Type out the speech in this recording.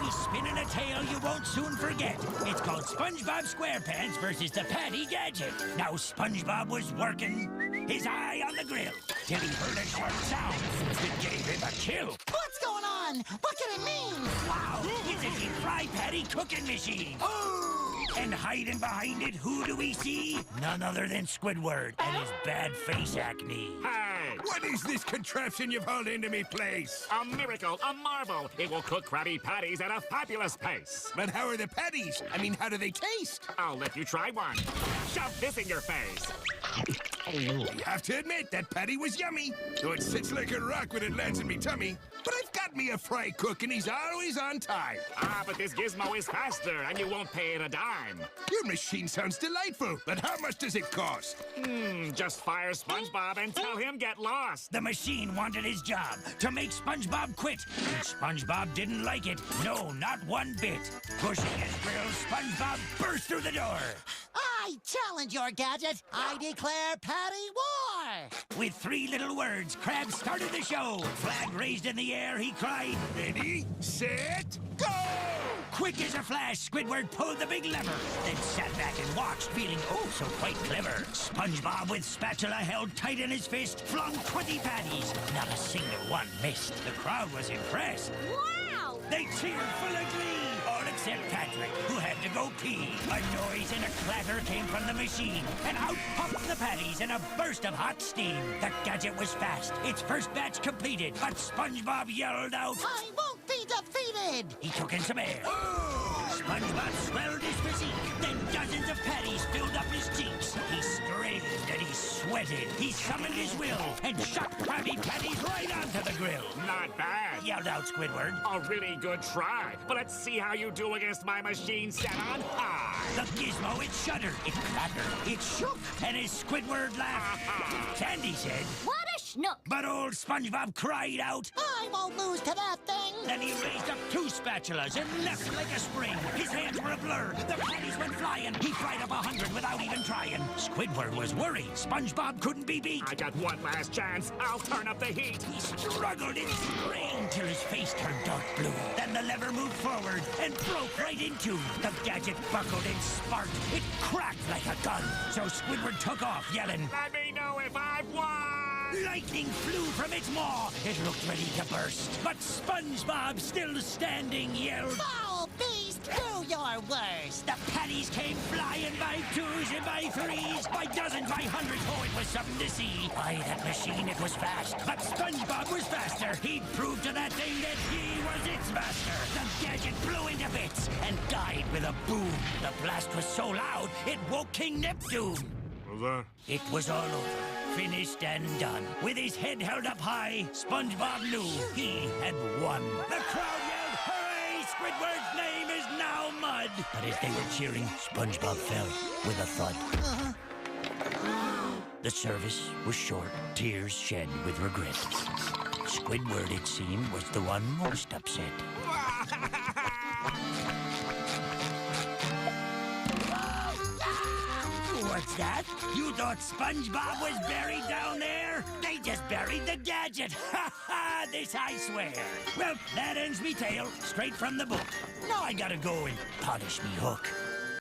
He's spinning a tale you won't soon forget. It's called SpongeBob SquarePants versus the Patty Gadget. Now SpongeBob was working, his eye on the grill, till he heard a sharp sound that gave him a chill. What's going on? What can it mean? Wow, it's a deep fry patty cooking machine. And hiding behind it, who do we see? None other than Squidward and his bad face acne. Hey! What is this contraption you've hauled into me place? A miracle, a marvel. It will cook Krabby Patties at a fabulous pace. But how are the patties? I mean, how do they taste? I'll let you try one. Shove this in your face. I have to admit, that patty was yummy. Though it sits like a rock when it lands in me tummy. But I've got me a fry cook, and he's always on time. Ah, but this gizmo is faster, and you won't pay it a dime. Your machine sounds delightful, but how much does it cost? Just fire SpongeBob and tell him get lost. The machine wanted his job, to make SpongeBob quit. And SpongeBob didn't like it. No, not one bit. Pushing his grill, SpongeBob burst through the door. I challenge your gadget. I declare Patty War. With 3 little words, Krabs started the show. Flag raised in the air, he cried, Ready, set, go! Quick as a flash, Squidward pulled the big lever, then sat back and watched, feeling oh so quite clever. SpongeBob, with spatula held tight in his fist, flung 20 patties. Not a single one missed. The crowd was impressed. Wow! They cheered full of glee, all except Patrick, who had to go pee. A noise and a clatter came from the machine, and out popped the patties in a burst of hot steam. The gadget was fast, its first batch completed, but SpongeBob yelled out, I won't be defeated. he took in some air. SpongeBob swelled his physique, then dozens of patties filled up his cheeks. He strained and he sweated. He summoned his will and shot Krabby Patties right onto the grill. Not bad. Yelled out Squidward. A really good try. But let's see how you do against my machine set on high. The gizmo, it shuddered, it clattered, it shook, and as Squidward laughed, Sandy said, What a schnook! but old SpongeBob cried out. I won't lose to that thing. Then he raised up 2 spatulas and leapt like a spring. His hands were a blur, the patties went flying. He fried up 100 without even trying. Squidward was worried. SpongeBob couldn't be beat. I got one last chance. I'll turn up the heat. He struggled and strained till his face turned dark blue. Then the lever moved forward and broke right in two. The gadget buckled and sparked. It cracked like a gun. So Squidward took off, yelling. Let me know if I've won. Lightning flew from its maw. It looked ready to burst. But SpongeBob, still standing, yelled, Foul beast, do your worst. the patties came flying by 2s and by 3s, by dozens, by hundreds. Oh, it was something to see. By that machine, it was fast. But SpongeBob was faster. He'd proved to that thing that he was its master. The gadget blew into bits and died with a boom. The blast was so loud, it woke King Neptune. It was all over. Finished and done. With his head held up high, SpongeBob knew he had won. The crowd yelled, hooray! Squidward's name is now Mud. But as they were cheering, SpongeBob fell with a thud. The service was short, tears shed with regret. Squidward, it seemed, was the one most upset. What's that? You thought SpongeBob was buried down there? They just buried the gadget. Ha ha! This I swear. Well, that ends me tale, straight from the book. Now I gotta go and polish me hook.